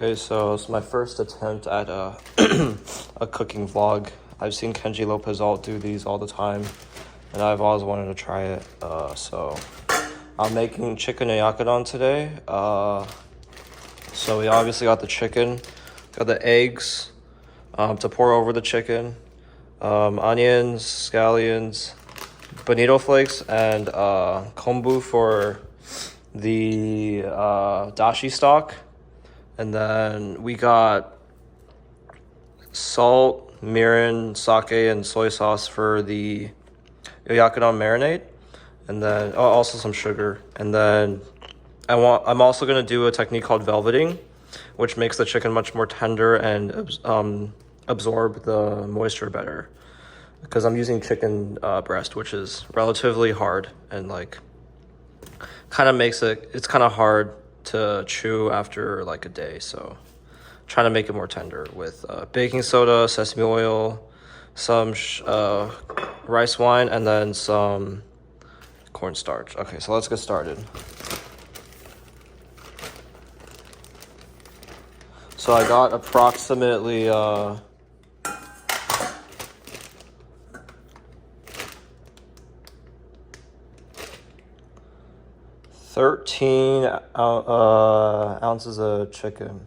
Okay, so it's my first attempt at a a cooking vlog. I've seen Kenji Lopez do these all the time, and I've always wanted to try it. So I'm making chicken oyakadon today. So we obviously got the chicken, got the eggs to pour over the chicken, onions, scallions, bonito flakes, and kombu for the dashi stock. And then we got salt, mirin, sake, and soy sauce for the oyakadon marinade. And then also some sugar. And then I'm also gonna do a technique called velveting, which makes the chicken much more tender and absorb the moisture better. Because I'm using chicken breast, which is relatively hard and like kind of makes it's kind of hard to chew after like a day. So trying to make it more tender with baking soda, sesame oil, some rice wine, and then some cornstarch. Okay, so let's get started. So I got approximately 13 ounces of chicken,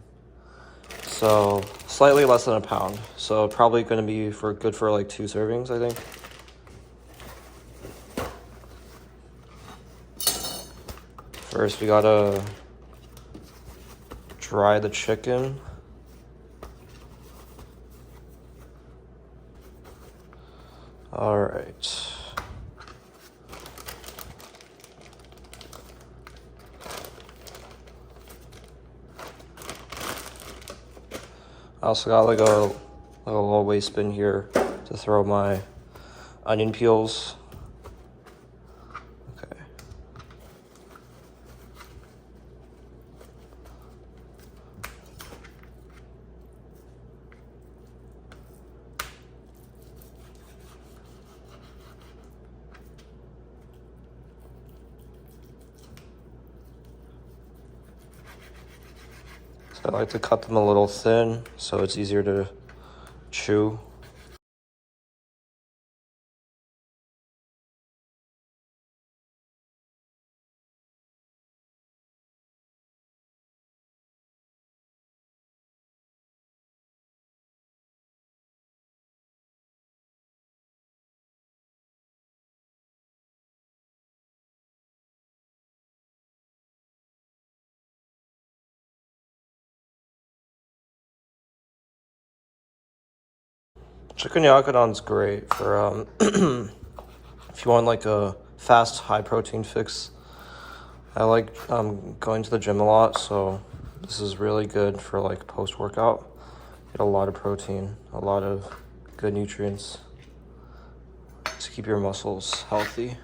so slightly less than a pound, so probably going to be good for like 2 servings, I think. First we gotta dry the chicken. All right. I also got like a little waste bin here to throw my onion peels. Okay. I like to cut them a little thin so it's easier to chew. Chicken yakadon's great for if you want like a fast, high protein fix. I like going to the gym a lot, so this is really good for like post workout. Get a lot of protein, a lot of good nutrients to keep your muscles healthy.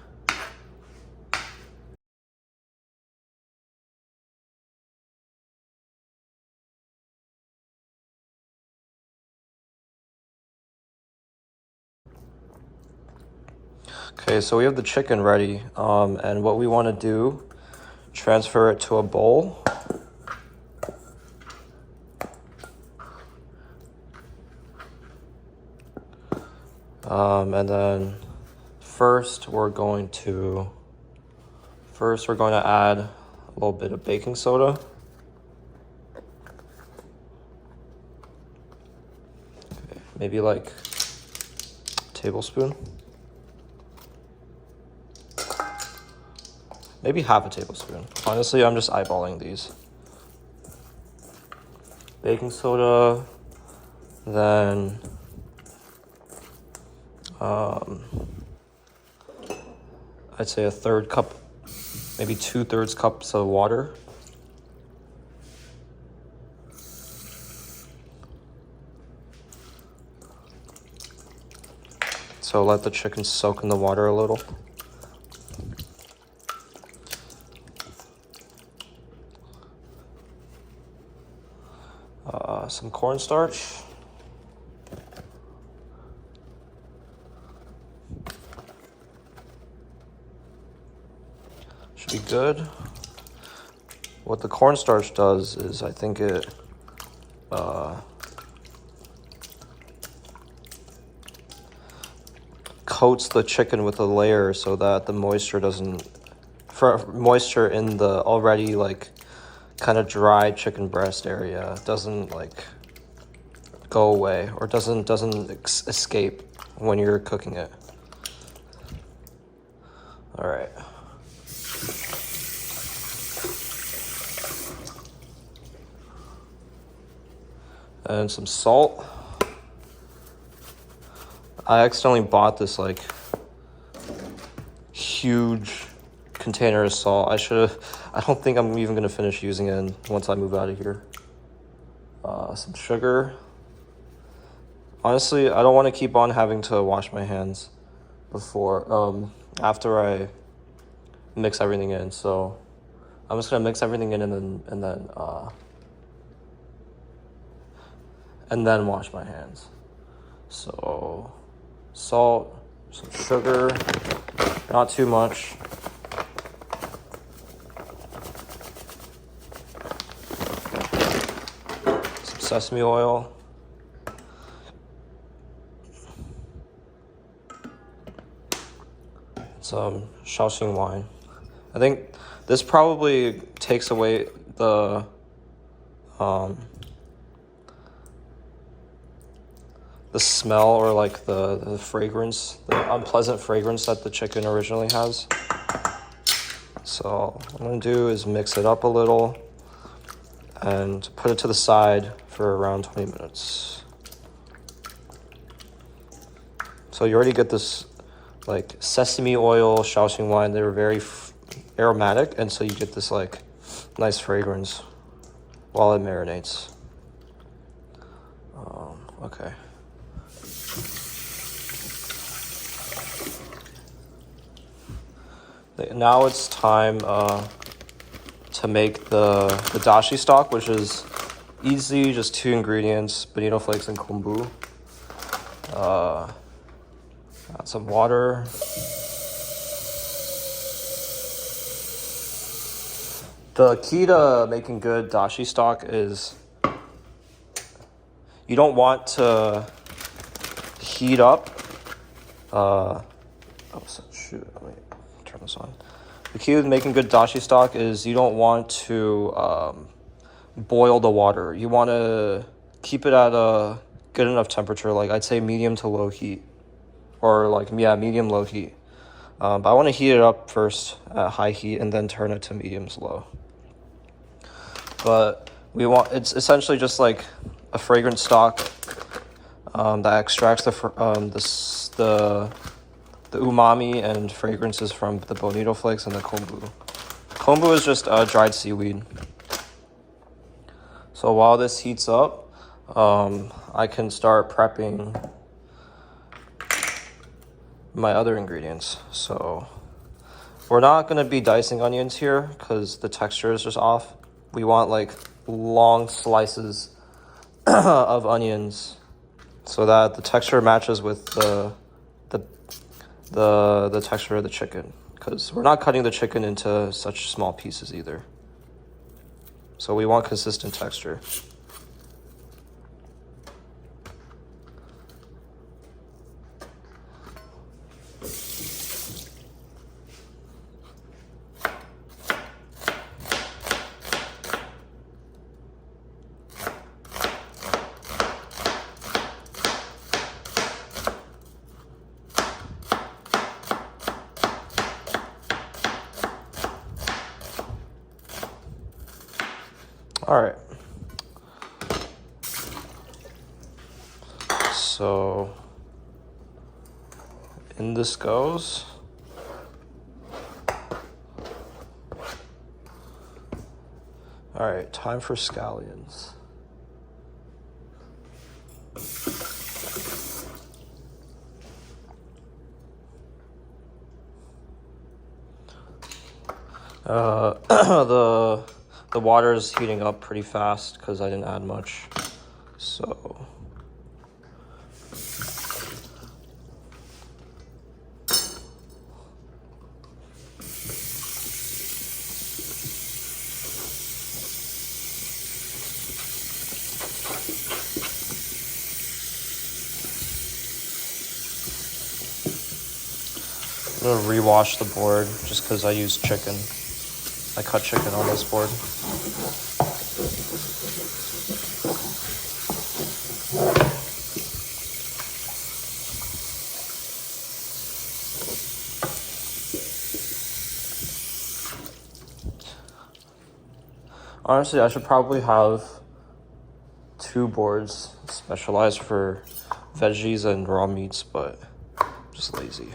Okay, so we have the chicken ready, and what we want to do, transfer it to a bowl. And then first we're going to add a little bit of baking soda. Okay, maybe like a tablespoon. Maybe half a tablespoon. Honestly, I'm just eyeballing these. Baking soda, then I'd say a 1/3 cup, maybe 2/3 cups of water. So let the chicken soak in the water a little. Some cornstarch. Should be good. What the cornstarch does is I think it coats the chicken with a layer so that the moisture doesn't, moisture in the already like kind of dry chicken breast area doesn't like go away or doesn't escape when you're cooking it. All right. And some salt. I accidentally bought this like huge container of salt. I don't think I'm even gonna finish using it once I move out of here. Some sugar. Honestly, I don't want to keep on having to wash my hands after I mix everything in. So I'm just gonna mix everything in and then wash my hands. So salt, some sugar, not too much. Some sesame oil. Some Shaoxing wine. I think this probably takes away the smell or like the fragrance, the unpleasant fragrance that the chicken originally has. So what I'm gonna do is mix it up a little and put it to the side for around 20 minutes. So you already get this like sesame oil, Shaoxing wine. They're very aromatic, and so you get this like nice fragrance while it marinates. Okay. Now it's time to make the dashi stock, which is easy, just 2 ingredients: bonito flakes and kombu. Add some water. The key to making good dashi stock is you don't want to heat up. Shoot, let me turn this on. The key with making good dashi stock is you don't want to boil the water. You want to keep it at a good enough temperature, like I'd say medium to low heat, or like medium low heat. But I want to heat it up first at high heat and then turn it to medium to low. But it's essentially just like a fragrant stock that extracts the umami and fragrances from the bonito flakes and the kombu. Kombu is just dried seaweed. So while this heats up, I can start prepping my other ingredients. So we're not going to be dicing onions here because the texture is just off. We want like long slices of onions so that the texture matches with the texture of the chicken, because we're not cutting the chicken into such small pieces either. So we want consistent texture. All right. So in this goes. All right, time for scallions. The water is heating up pretty fast because I didn't add much. So gonna rewash the board just because I used chicken. I cut chicken on this board. Honestly, I should probably have 2 boards specialized for veggies and raw meats, but I'm just lazy.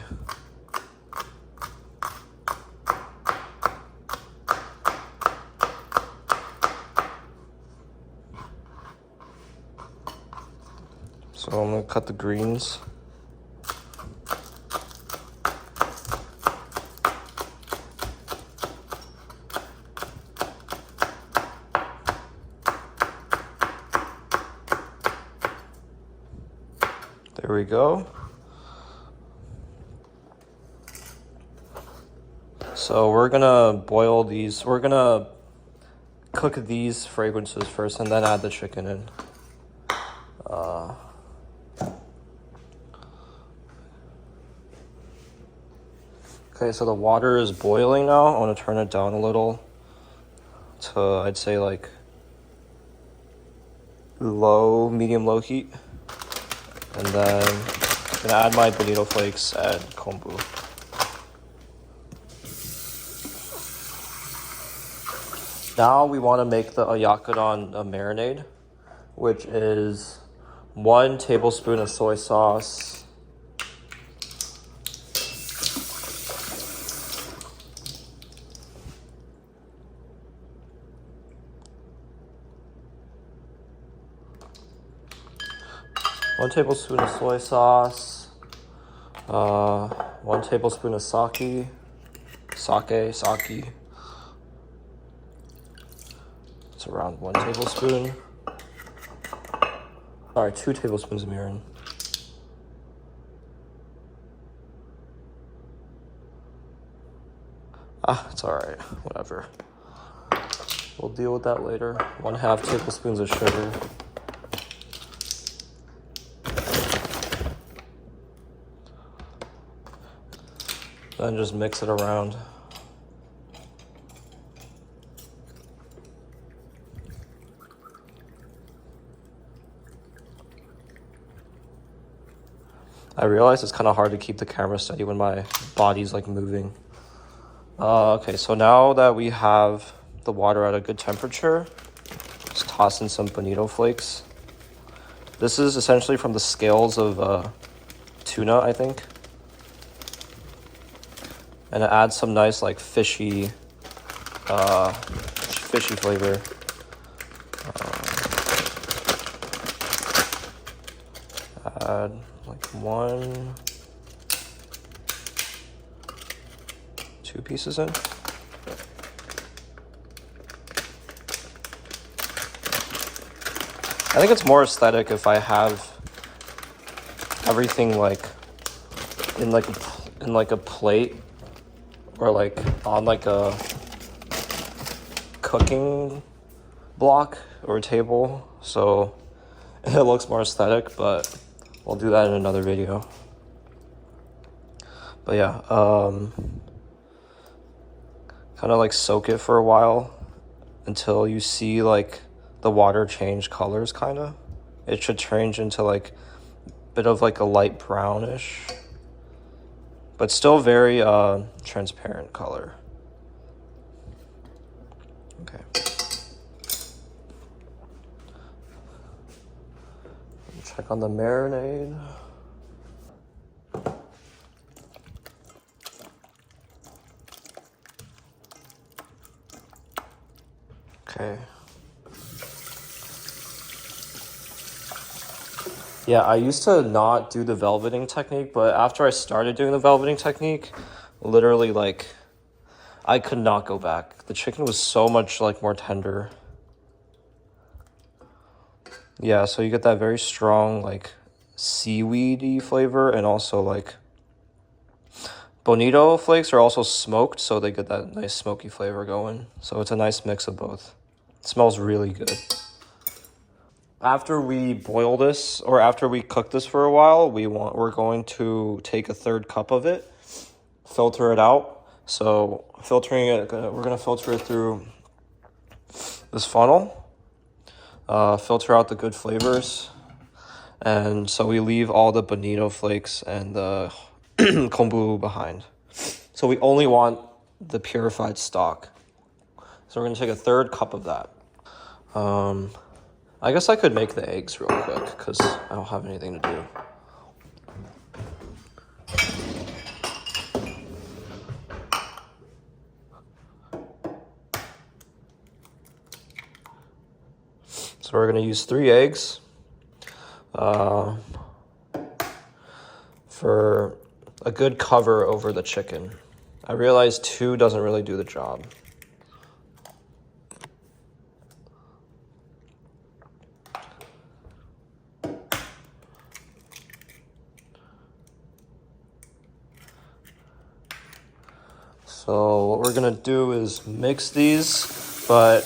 So I'm gonna cut the greens. There we go. So we're gonna boil these. We're gonna cook these fragrances first and then add the chicken in. Okay, so the water is boiling now. I want to turn it down a little to, I'd say, like medium low heat. And then I'm gonna add my bonito flakes and kombu. Now we want to make the oyakadon marinade, which is 1 tablespoon of soy sauce, 1 tablespoon of soy sauce, 1 tablespoon of sake. It's around 1 tablespoon. Sorry, 2 tablespoons of mirin. It's alright, whatever. We'll deal with that later. 1/2 tablespoons of sugar. Then just mix it around. I realize it's kind of hard to keep the camera steady when my body's like moving. Okay, so now that we have the water at a good temperature, just toss in some bonito flakes. This is essentially from the scales of tuna, I think. And it adds some nice like fishy flavor. Add like 1, 2 pieces in. I think it's more aesthetic if I have everything like in like a plate or like on like a cooking block or a table, so it looks more aesthetic, but we'll do that in another video. But yeah, kind of like soak it for a while until you see like the water change colors, kind of. It should change into like a bit of like a light brownish, but still very transparent color. Okay. Check on the marinade. Okay. Yeah, I used to not do the velveting technique, but after I started doing the velveting technique, literally like I could not go back. The chicken was so much like more tender. Yeah, so you get that very strong like seaweedy flavor, and also like bonito flakes are also smoked, so they get that nice smoky flavor going. So it's a nice mix of both. It smells really good. After we boil this, or after we cook this for a while, we're going to take a 1/3 cup of it, filter it out. So filtering it, we're gonna filter it through this funnel, filter out the good flavors. And so we leave all the bonito flakes and the kombu behind. So we only want the purified stock. So we're gonna take a third cup of that. I guess I could make the eggs real quick because I don't have anything to do. So we're gonna use 3 eggs for a good cover over the chicken. I realize 2 doesn't really do the job. So what we're gonna do is mix these, but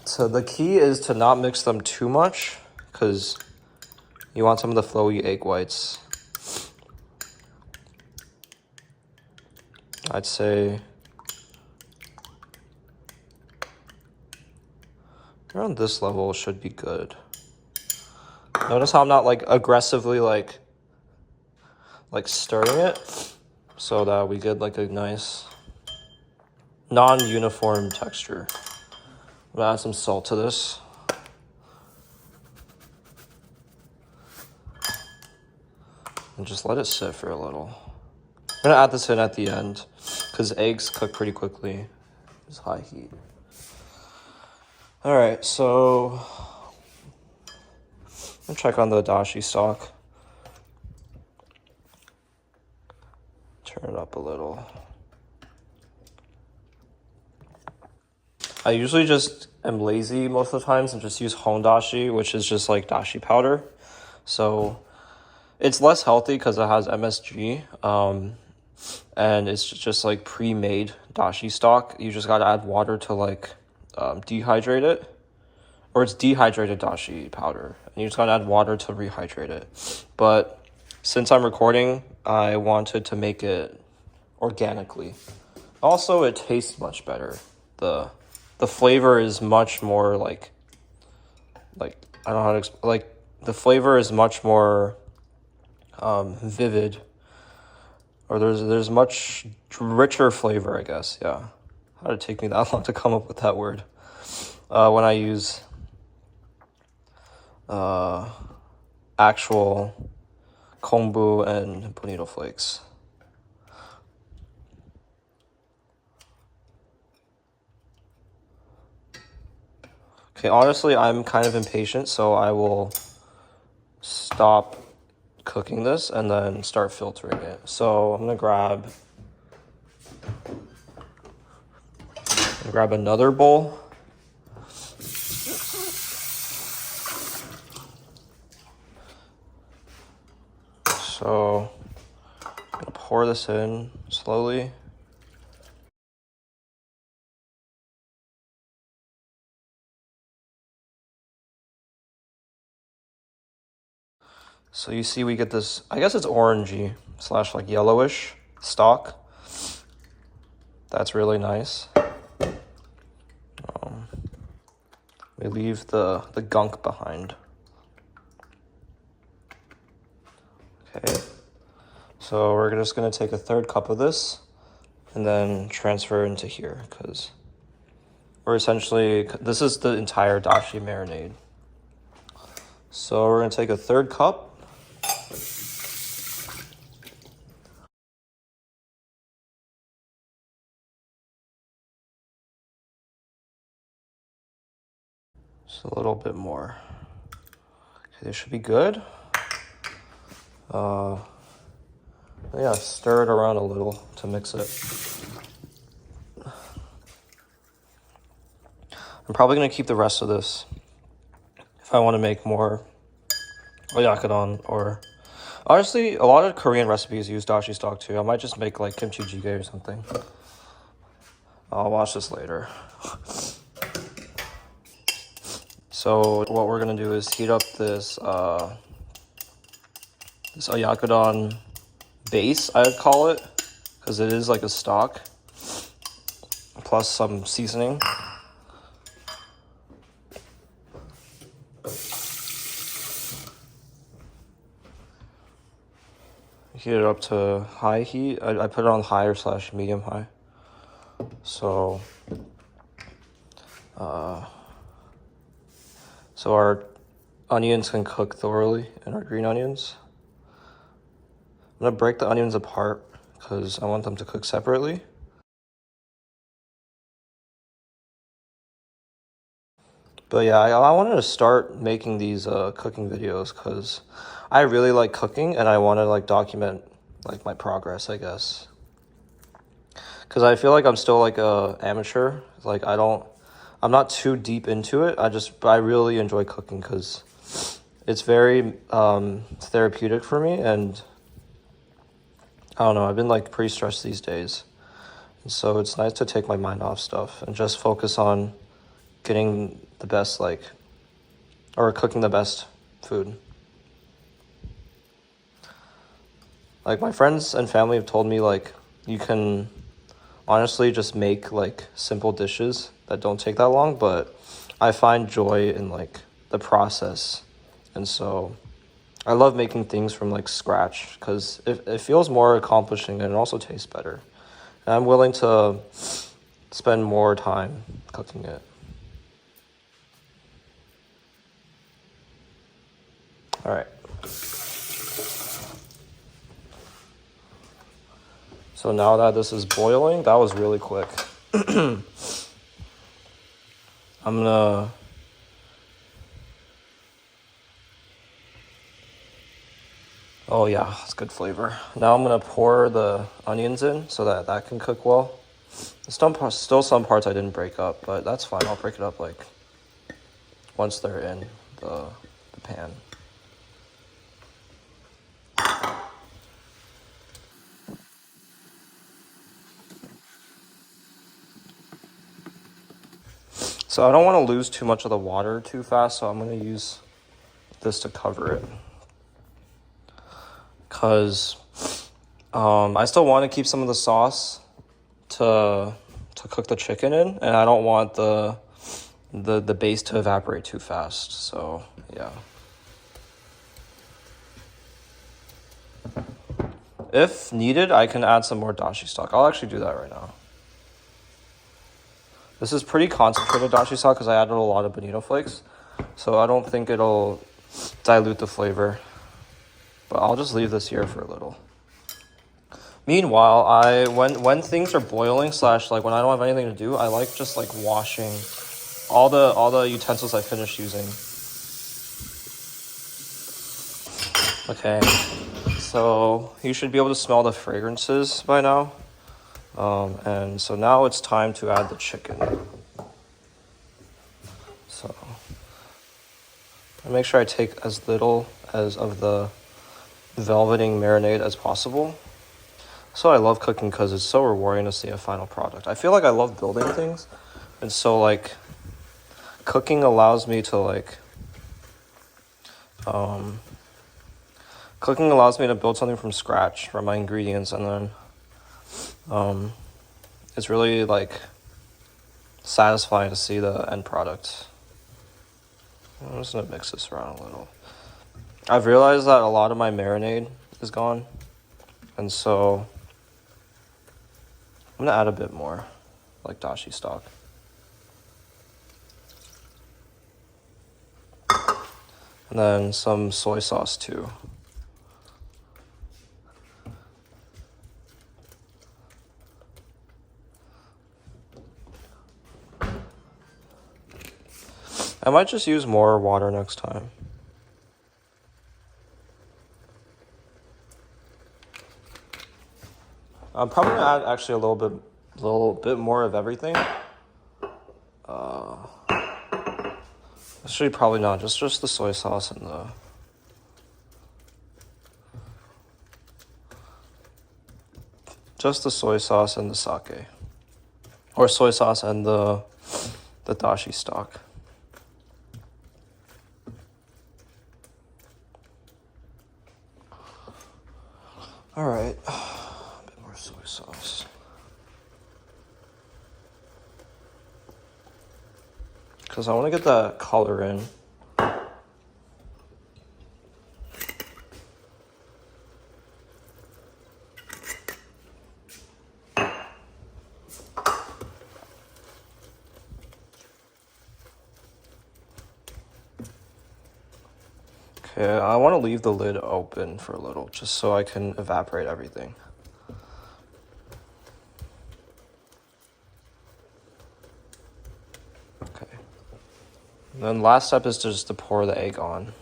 so the key is to not mix them too much because you want some of the flowy egg whites. I'd say around this level should be good. Notice how I'm not like aggressively like stirring it so that we get like a nice non-uniform texture. I'm gonna add some salt to this. And just let it sit for a little. I'm gonna add this in at the end because eggs cook pretty quickly. It's high heat. All right, so I'm gonna check on the dashi stock. Turn it up a little. I usually just am lazy most of the times and just use hon dashi, which is just like dashi powder. So it's less healthy because it has MSG, and it's just like pre-made dashi stock. You just gotta add water to like dehydrate it, or it's dehydrated dashi powder, and you just gotta add water to rehydrate it. But since I'm recording, I wanted to make it organically. Also, it tastes much better. The flavor is much more like I don't know how to like the flavor is much more vivid, or there's much richer flavor, I guess. Yeah, how did it take me that long to come up with that word? When I use actual kombu and bonito flakes. Okay, honestly, I'm kind of impatient, so I will stop cooking this and then start filtering it. So I'm gonna grab another bowl. So I'm gonna pour this in slowly. So you see we get this, I guess it's orangey / like yellowish stock. That's really nice. We leave the gunk behind. Okay, so we're just gonna take a third cup of this and then transfer into here because we're essentially, this is the entire dashi marinade. So we're gonna take a third cup. Just a little bit more. Okay, this should be good. Yeah, stir it around a little to mix it. I'm probably gonna keep the rest of this if I want to make more oyakadon, or honestly, a lot of Korean recipes use dashi stock too. I might just make like kimchi jjigae or something. I'll watch this later. So what we're gonna do is heat up this this oyakadon base, I would call it. because it is like a stock plus some seasoning. Heat it up to high heat. I put it on high / medium high. So our onions can cook thoroughly, and our green onions. I'm gonna break the onions apart because I want them to cook separately. But yeah, I wanted to start making these cooking videos because I really like cooking and I want to like document like my progress, I guess. Because I feel like I'm still like a amateur. Like I'm not too deep into it. I really enjoy cooking because it's very therapeutic for me, and I don't know, I've been like pretty stressed these days. And so it's nice to take my mind off stuff and just focus on getting the best or cooking the best food. Like my friends and family have told me like you can honestly just make like simple dishes that don't take that long, but I find joy in like the process. And so I love making things from like scratch because it feels more accomplishing and it also tastes better. And I'm willing to spend more time cooking it. All right. So now that this is boiling, that was really quick. I'm gonna Oh yeah, it's good flavor. Now I'm gonna pour the onions in so that can cook well. There's still some parts I didn't break up, but that's fine. I'll break it up like once they're in the pan. So I don't want to lose too much of the water too fast, so I'm gonna use this to cover it. Cause I still want to keep some of the sauce to cook the chicken in, and I don't want the base to evaporate too fast. So yeah. If needed, I can add some more dashi stock. I'll actually do that right now. This is pretty concentrated dashi stock because I added a lot of bonito flakes, so I don't think it'll dilute the flavor. But I'll just leave this here for a little. Meanwhile, when things are boiling / like when I don't have anything to do, I like just like washing all the utensils I finished using. Okay, so you should be able to smell the fragrances by now. And so now it's time to add the chicken. So I make sure I take as little as of the velveting marinade as possible. So I love cooking because it's so rewarding to see a final product. I feel like I love building things, and so like cooking allows me to build something from scratch from my ingredients, and then it's really like satisfying to see the end product. I'm just gonna mix this around a little. I've realized that a lot of my marinade is gone, and so I'm gonna add a bit more, like dashi stock. And then some soy sauce too. I might just use more water next time. I'm probably gonna add actually a little bit more of everything. Actually, probably not. Just the soy sauce and the sake, or soy sauce and the dashi stock. All right, a bit more soy sauce. Because I want to get that color in. Okay, I want to leave the lid open for a little, just so I can evaporate everything. Okay. And then last step is just to pour the egg on.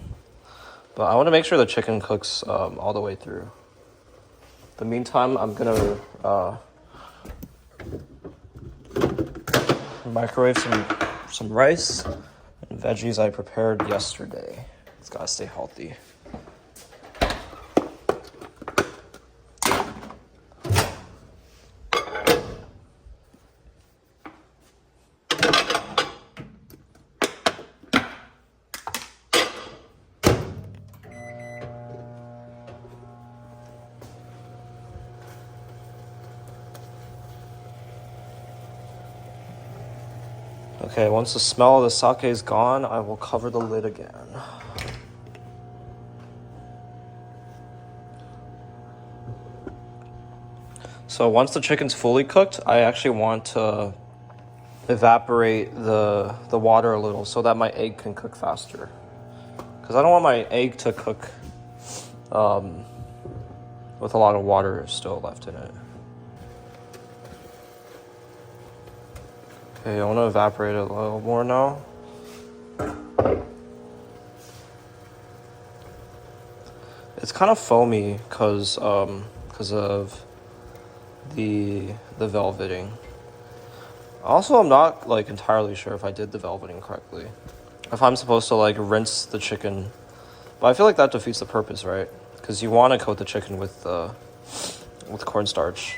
But I want to make sure the chicken cooks all the way through. In the meantime, I'm gonna microwave some rice and veggies I prepared yesterday. It's gotta stay healthy. Okay, once the smell of the sake is gone, I will cover the lid again. So once the chicken's fully cooked, I actually want to evaporate the water a little so that my egg can cook faster. Because I don't want my egg to cook with a lot of water still left in it. Okay, I want to evaporate it a little more now. It's kind of foamy because of the velveting. Also, I'm not like entirely sure if I did the velveting correctly. If I'm supposed to like rinse the chicken, but I feel like that defeats the purpose, right? Because you want to coat the chicken with cornstarch.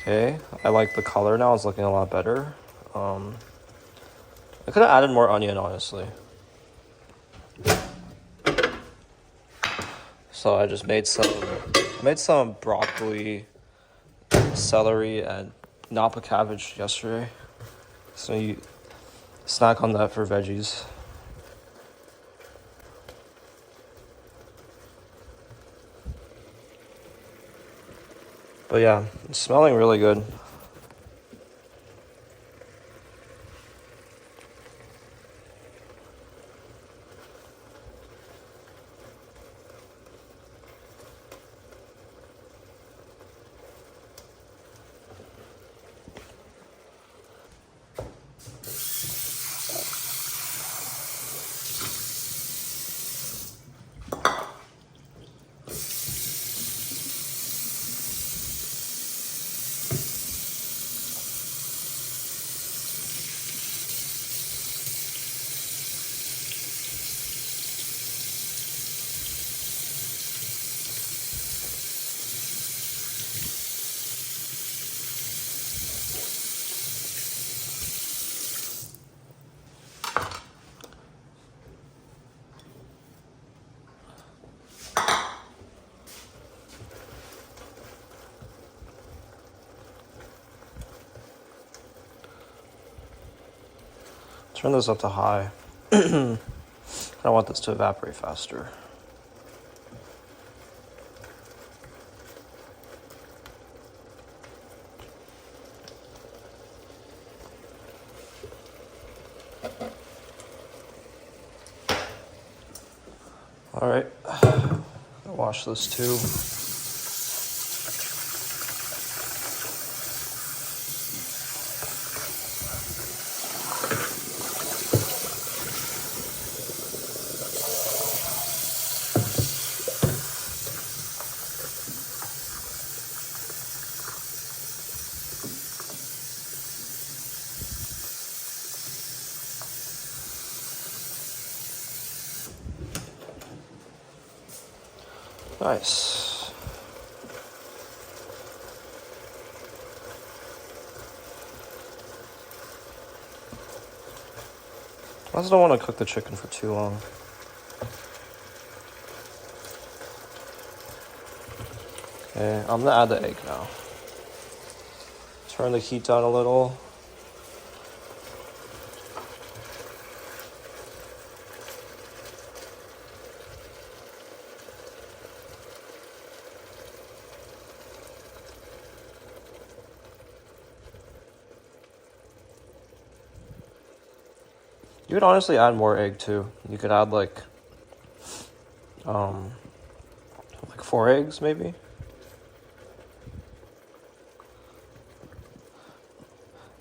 Okay, I like the color now. It's looking a lot better. I could have added more onion, honestly. So I just made some broccoli, celery, and napa cabbage yesterday. So you snack on that for veggies. But yeah, it's smelling really good. Turn this up to high. I want this to evaporate faster. All right, I'll wash this too. Nice. I also don't want to cook the chicken for too long. Okay, I'm gonna add the egg now. Turn the heat down a little. You could honestly add more egg too. You could add like 4 eggs maybe.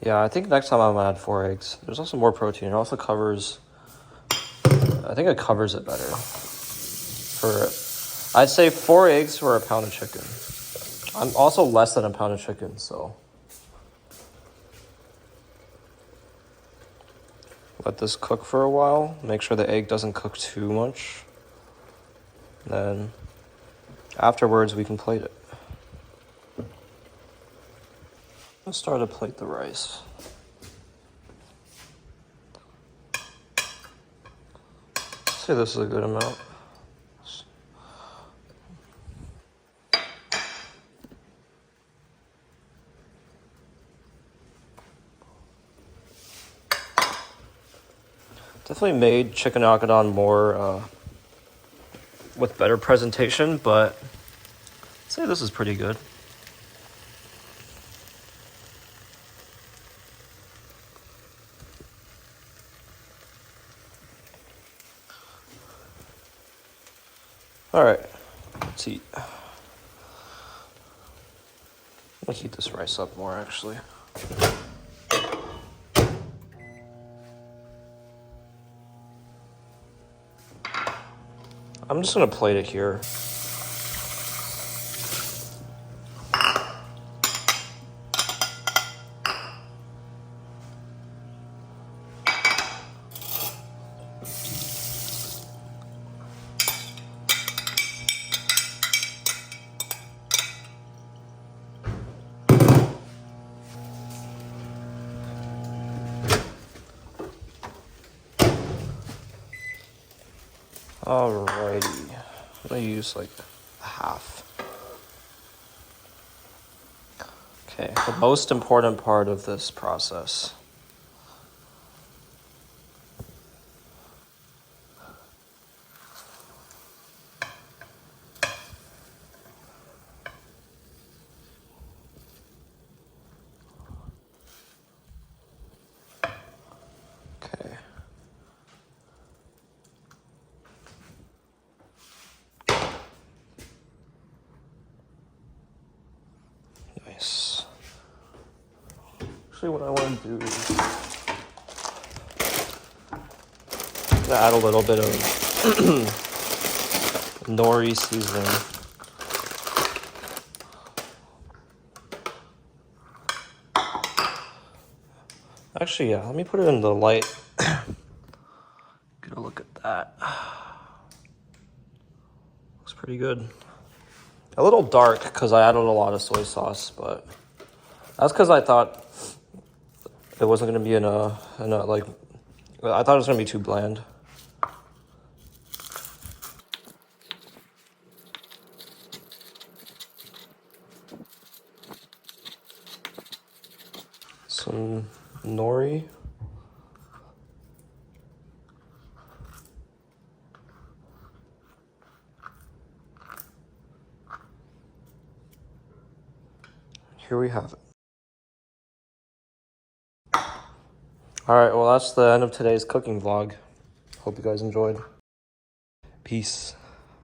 Yeah, I think next time I'm gonna add 4 eggs. There's also more protein. It also covers. I think it covers it better. I'd say 4 eggs for a pound of chicken. I'm also less than a pound of chicken, so let this cook for a while. Make sure the egg doesn't cook too much. Then afterwards, we can plate it. Let's start to plate the rice. Say this is a good amount. Definitely made chicken oyakadon more with better presentation, but I'd say this is pretty good. All right, let's eat. I'm gonna heat this rice up more, actually. I'm just gonna plate it here. Alrighty, I'm gonna use like half. Okay, the most important part of this process. Okay. Nice. Actually, what I want to do is add a little bit of nori seasoning. Actually, yeah, let me put it in the light. Get a look at that. Looks pretty good. A little dark because I added a lot of soy sauce, but that's because I thought it wasn't going to be I thought it was going to be too bland. Some nori. Here we have it. All right, well, that's the end of today's cooking vlog. Hope you guys enjoyed. Peace.